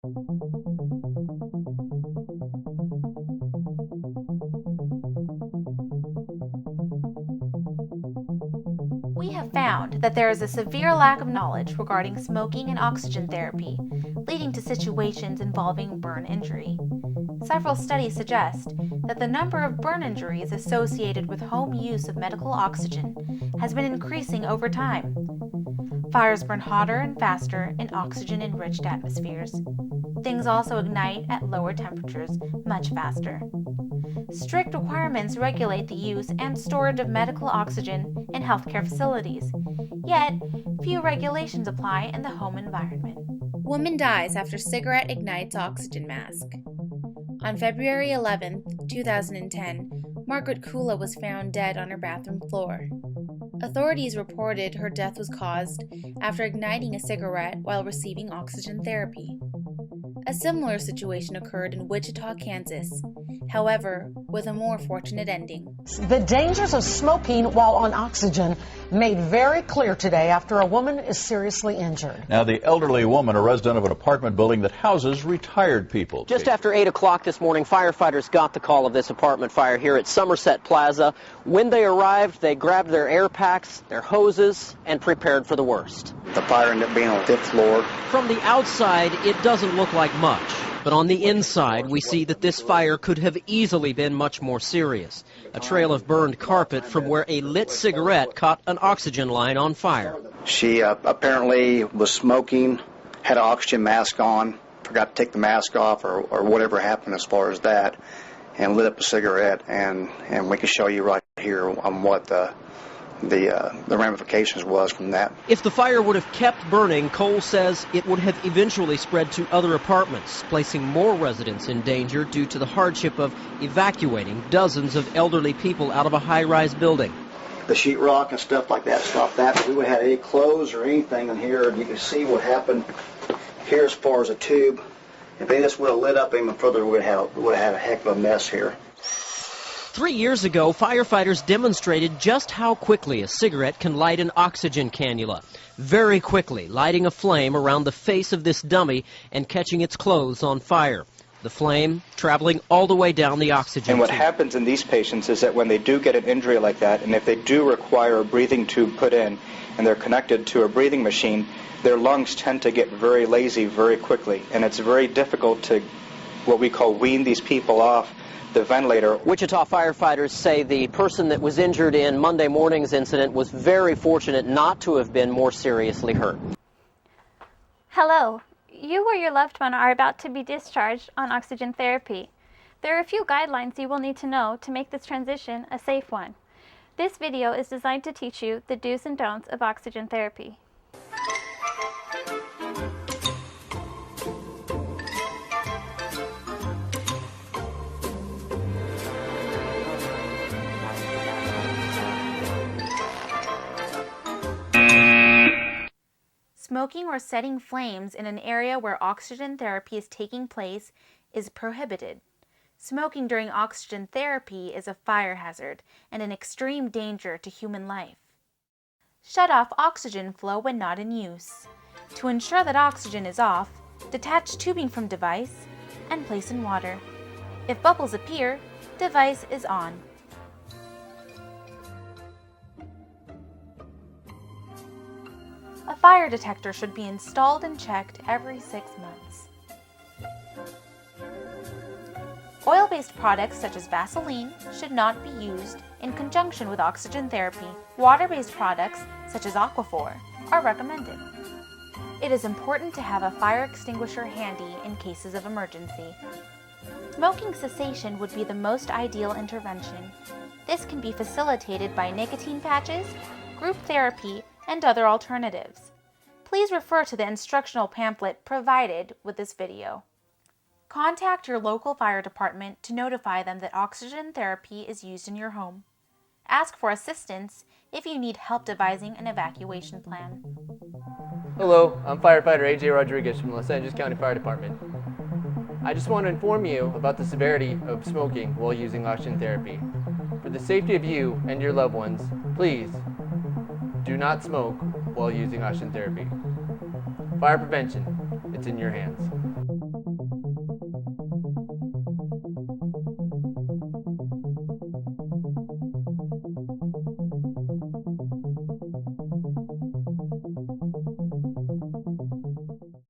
We have found that there is a severe lack of knowledge regarding smoking and oxygen therapy, leading to situations involving burn injury. Several studies suggest that the number of burn injuries associated with home use of medical oxygen has been increasing over time. Fires burn hotter and faster in oxygen-enriched atmospheres. Things also ignite at lower temperatures much faster. Strict requirements regulate the use and storage of medical oxygen in healthcare facilities, yet few regulations apply in the home environment. Woman dies after cigarette ignites oxygen mask. On February 11, 2010, Margaret Kula was found dead on her bathroom floor. Authorities reported her death was caused after igniting a cigarette while receiving oxygen therapy. A similar situation occurred in Wichita, Kansas, however, with a more fortunate ending. The dangers of smoking while on oxygen made very clear today after a woman is seriously injured. Now, the elderly woman, a resident of an apartment building that houses retired people. Just after 8 o'clock this morning, firefighters got the call of this apartment fire here at Somerset Plaza. When they arrived, they grabbed their air packs, their hoses, and prepared for the worst. The fire ended up being on the 5th floor. From the outside, it doesn't look like much. But on the inside, we see that this fire could have easily been much more serious. A trail of burned carpet from where a lit cigarette caught an oxygen line on fire. She apparently was smoking, had an oxygen mask on, forgot to take the mask off or whatever happened as far as that, and lit up a cigarette. And we can show you right here on what the ramifications was from that. If the fire would have kept burning, Cole says it would have eventually spread to other apartments, placing more residents in danger due to the hardship of evacuating dozens of elderly people out of a high-rise building. The sheetrock and stuff like that stopped that, but we would have had any clothes or anything in here, and you can see what happened here as far as a tube. If any of this would have lit up even further, we would have had a heck of a mess here. 3 years ago, firefighters demonstrated just how quickly a cigarette can light an oxygen cannula. Very quickly, lighting a flame around the face of this dummy and catching its clothes on fire. The flame traveling all the way down the oxygen And what tube. happens in these patients is that when they do get an injury like that, and if they do require a breathing tube put in, and they're connected to a breathing machine, their lungs tend to get very lazy very quickly. And it's very difficult to, what we call, wean these people off the ventilator. Wichita firefighters say the person that was injured in Monday morning's incident was very fortunate not to have been more seriously hurt. Hello. You or your loved one are about to be discharged on oxygen therapy. There are a few guidelines you will need to know to make this transition a safe one. This video is designed to teach you the do's and don'ts of oxygen therapy. Smoking or setting flames in an area where oxygen therapy is taking place is prohibited. Smoking during oxygen therapy is a fire hazard and an extreme danger to human life. Shut off oxygen flow when not in use. To ensure that oxygen is off, detach tubing from device and place in water. If bubbles appear, device is on. A fire detector should be installed and checked every 6 months. Oil-based products such as Vaseline should not be used in conjunction with oxygen therapy. Water-based products such as Aquaphor are recommended. It is important to have a fire extinguisher handy in cases of emergency. Smoking cessation would be the most ideal intervention. This can be facilitated by nicotine patches, group therapy, and other alternatives. Please refer to the instructional pamphlet provided with this video. Contact your local fire department to notify them that oxygen therapy is used in your home. Ask for assistance if you need help devising an evacuation plan. Hello, I'm firefighter AJ Rodriguez from Los Angeles County Fire Department. I just want to inform you about the severity of smoking while using oxygen therapy. For the safety of you and your loved ones, please do not smoke while using oxygen therapy. Fire prevention, it's in your hands.